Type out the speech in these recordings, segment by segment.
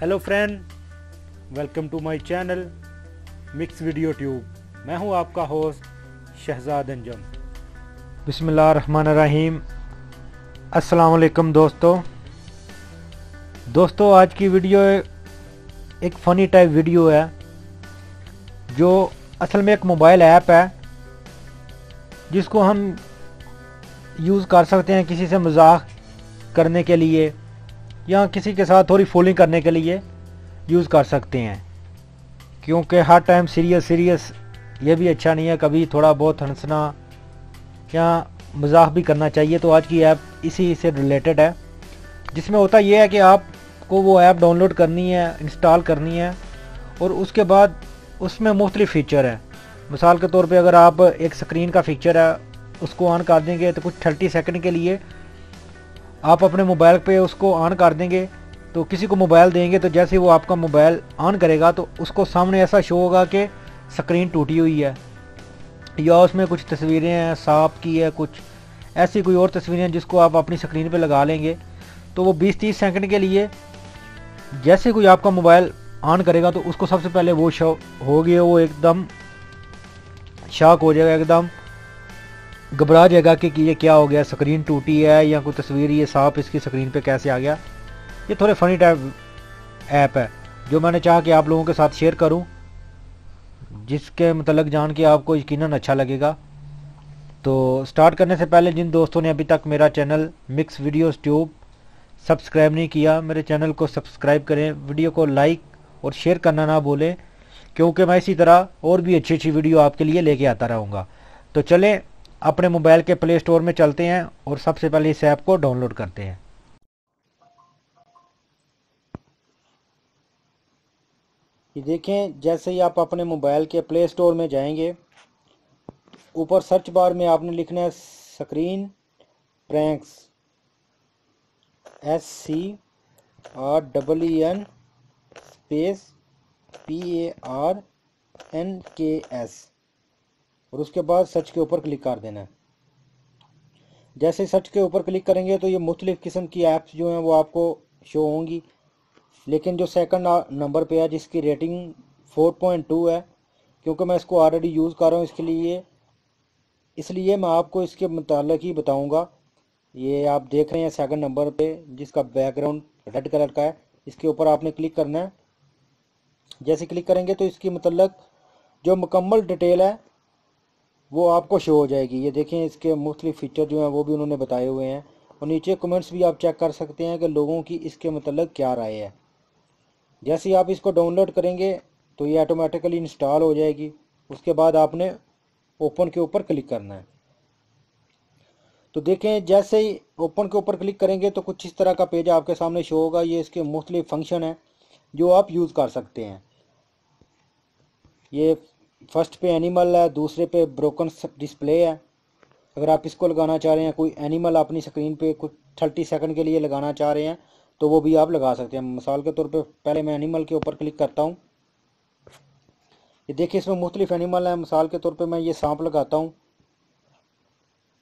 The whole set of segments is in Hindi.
Hello friend, welcome to my channel mix video tube. मैं हूं आपका होस्ट शहजाद अंजम। बिस्मिल्लाहिर्रहमानिर्रहीम। अस्सलाम वालेकुम दोस्तों, आज की वीडियो एक फ़नी टाइप वीडियो है जो असल में एक मोबाइल ऐप है जिसको हम यूज़ कर सकते हैं किसी से मजाक करने के लिए या किसी के साथ थोड़ी फूलिंग करने के लिए यूज़ कर सकते हैं, क्योंकि हर टाइम सीरियस ये भी अच्छा नहीं है। कभी थोड़ा बहुत हंसना या मजाक भी करना चाहिए। तो आज की ऐप इसी से रिलेटेड है, जिसमें होता यह है कि आपको वो ऐप डाउनलोड करनी है, इंस्टॉल करनी है और उसके बाद उसमें मुख्तलिफ फ़ीचर है। मिसाल के तौर पे अगर आप एक स्क्रीन का फीचर है उसको ऑन कर देंगे तो कुछ 30 सेकंड के लिए आप अपने मोबाइल पे उसको ऑन कर देंगे, तो किसी को मोबाइल देंगे तो जैसे वो आपका मोबाइल ऑन करेगा तो उसको सामने ऐसा शो होगा कि स्क्रीन टूटी हुई है या उसमें कुछ तस्वीरें हैं, सांप की है, कुछ ऐसी कोई और तस्वीरें हैं जिसको आप अपनी स्क्रीन पे लगा लेंगे। तो वो 20-30 सेकंड के लिए जैसे कोई आपका मोबाइल ऑन करेगा तो उसको सबसे पहले वो शो हो गया, वो एकदम शॉक हो जाएगा, एकदम घबरा जाएगा कि ये क्या हो गया, स्क्रीन टूटी है या कोई तस्वीर, ये सांप इसकी स्क्रीन पे कैसे आ गया। ये थोड़े फ़नी टाइप ऐप है जो मैंने चाहा कि आप लोगों के साथ शेयर करूं, जिसके मतलब जान के आपको यकीनन अच्छा लगेगा। तो स्टार्ट करने से पहले जिन दोस्तों ने अभी तक मेरा channel mix videos tube subscribe नहीं किया, मेरे चैनल को सब्सक्राइब करें, वीडियो को लाइक और शेयर करना ना भूलें, क्योंकि मैं इसी तरह और भी अच्छी वीडियो आपके लिए लेके आता रहूँगा। तो चलें अपने मोबाइल के प्ले स्टोर में चलते हैं और सबसे पहले इस ऐप को डाउनलोड करते हैं। ये देखें, जैसे ही आप अपने मोबाइल के प्ले स्टोर में जाएंगे, ऊपर सर्च बार में आपने लिखना है screen pranks, SCREEN space PARNKS और उसके बाद सर्च के ऊपर क्लिक कर देना है। जैसे सर्च के ऊपर क्लिक करेंगे तो ये मुख्तलिफ़ किस्म की ऐप्स जो हैं वो आपको शो होंगी, लेकिन जो सेकंड नंबर पे है जिसकी रेटिंग 4.2 है, क्योंकि मैं इसको ऑलरेडी यूज़ कर रहा हूँ इसलिए मैं आपको इसके मुतालिक ही बताऊंगा। ये आप देख रहे हैं सेकंड नंबर पे जिसका बैकग्राउंड रेड कलर का है, इसके ऊपर आपने क्लिक करना है। जैसे क्लिक करेंगे तो इसकी मतलब जो मुकम्मल डिटेल है वो आपको शो हो जाएगी। ये देखें, इसके मुख्तलिफ फ़ीचर जो हैं वो भी उन्होंने बताए हुए हैं और नीचे कमेंट्स भी आप चेक कर सकते हैं कि लोगों की इसके मतलब क्या राय है। जैसे ही आप इसको डाउनलोड करेंगे तो ये ऑटोमेटिकली इंस्टॉल हो जाएगी। उसके बाद आपने ओपन के ऊपर क्लिक करना है। तो देखें, जैसे ही ओपन के ऊपर क्लिक करेंगे तो कुछ इस तरह का पेज आपके सामने शो होगा। ये इसके मुख्तलिफ फंक्शन है जो आप यूज़ कर सकते हैं। ये फर्स्ट पे एनिमल है, दूसरे पे ब्रोकन डिस्प्ले है। अगर आप इसको लगाना चाह रहे हैं, कोई एनिमल अपनी स्क्रीन पे कुछ 30 सेकंड के लिए लगाना चाह रहे हैं तो वो भी आप लगा सकते हैं। मिसाल के तौर पे पहले मैं एनिमल के ऊपर क्लिक करता हूँ। ये देखिए, इसमें मुख्तलिफ एनिमल है। मिसाल के तौर पे मैं ये सांप लगाता हूँ।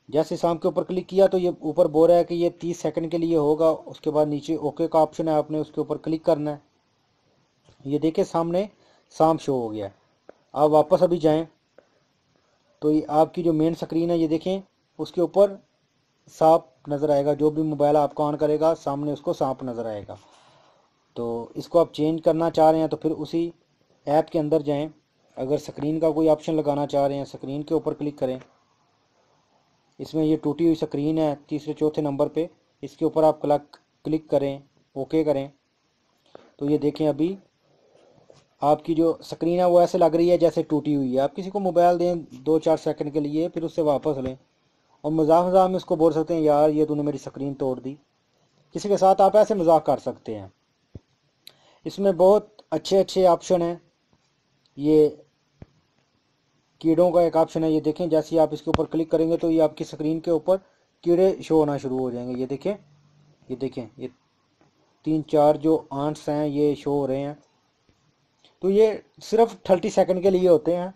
जैसे सांप के ऊपर क्लिक किया तो ये ऊपर बोल रहा है कि ये 30 सेकंड के लिए होगा। उसके बाद नीचे ओके का ऑप्शन है, आपने उसके ऊपर क्लिक करना है। ये देखिए, सामने सांप शो हो गया। आप वापस अभी जाएं तो ये आपकी जो मेन स्क्रीन है, ये देखें, उसके ऊपर सांप नज़र आएगा। जो भी मोबाइल आपका ऑन करेगा सामने उसको सांप नज़र आएगा। तो इसको आप चेंज करना चाह रहे हैं तो फिर उसी ऐप के अंदर जाएं। अगर स्क्रीन का कोई ऑप्शन लगाना चाह रहे हैं, स्क्रीन के ऊपर क्लिक करें। इसमें ये टूटी हुई स्क्रीन है तीसरे चौथे नंबर पे, इसके ऊपर आप क्लिक करें, ओके करें। तो ये देखें, अभी आपकी जो स्क्रीन है वो ऐसे लग रही है जैसे टूटी हुई है। आप किसी को मोबाइल दें 2-4 सेकंड के लिए, फिर उससे वापस लें और मजाक में उसको बोल सकते हैं, यार ये तूने मेरी स्क्रीन तोड़ दी। किसी के साथ आप ऐसे मजाक कर सकते हैं। इसमें बहुत अच्छे ऑप्शन हैं। ये कीड़ों का एक ऑप्शन है। ये देखें, जैसे आप इसके ऊपर क्लिक करेंगे तो ये आपकी स्क्रीन के ऊपर कीड़े शो होना शुरू हो जाएंगे। ये देखें, ये 3-4 जो आंट्स हैं ये शो हो रहे हैं। तो ये सिर्फ 30 सेकंड के लिए होते हैं,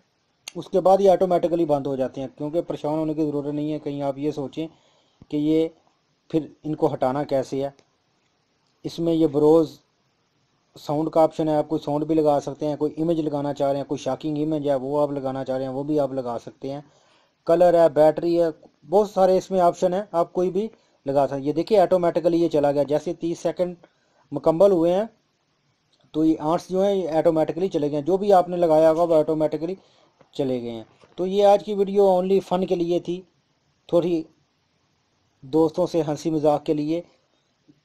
उसके बाद ये ऑटोमेटिकली बंद हो जाते हैं। क्योंकि परेशान होने की ज़रूरत नहीं है, कहीं आप ये सोचें कि ये फिर इनको हटाना कैसे है। इसमें ये ब्रोज साउंड का ऑप्शन है, आप कोई साउंड भी लगा सकते हैं, कोई इमेज लगाना चाह रहे हैं, कोई शॉकिंग इमेज है वो आप लगाना चाह रहे हैं वो भी आप लगा सकते हैं। कलर है, बैटरी है, बहुत सारे इसमें ऑप्शन है, आप कोई भी लगा सकते हैं। ये देखिए ऑटोमेटिकली ये चला गया, जैसे 30 सेकंड मुकम्मल हुए हैं तो ये आर्ट्स जो है ये ऑटोमेटिकली चले गए हैं, जो भी आपने लगाया होगा वो ऑटोमेटिकली चले गए हैं। तो ये आज की वीडियो ओनली फ़न के लिए थी, थोड़ी दोस्तों से हंसी मजाक के लिए,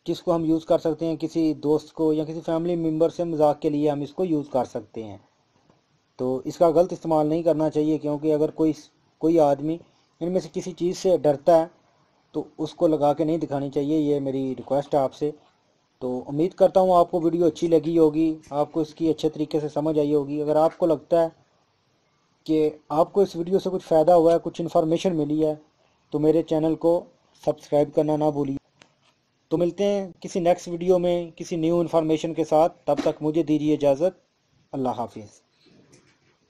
जिसको हम यूज़ कर सकते हैं किसी दोस्त को या किसी फैमिली मेम्बर से मजाक के लिए हम इसको यूज़ कर सकते हैं। तो इसका गलत इस्तेमाल नहीं करना चाहिए, क्योंकि अगर कोई आदमी इनमें से किसी चीज़ से डरता है तो उसको लगा के नहीं दिखानी चाहिए, ये मेरी रिक्वेस्ट है आपसे। तो उम्मीद करता हूँ आपको वीडियो अच्छी लगी होगी, आपको इसकी अच्छे तरीके से समझ आई होगी। अगर आपको लगता है कि आपको इस वीडियो से कुछ फ़ायदा हुआ है, कुछ इन्फॉर्मेशन मिली है, तो मेरे चैनल को सब्सक्राइब करना ना भूलिए। तो मिलते हैं किसी नेक्स्ट वीडियो में किसी न्यू इन्फॉर्मेशन के साथ, तब तक मुझे दीजिए इजाज़त। अल्लाह हाफिज़।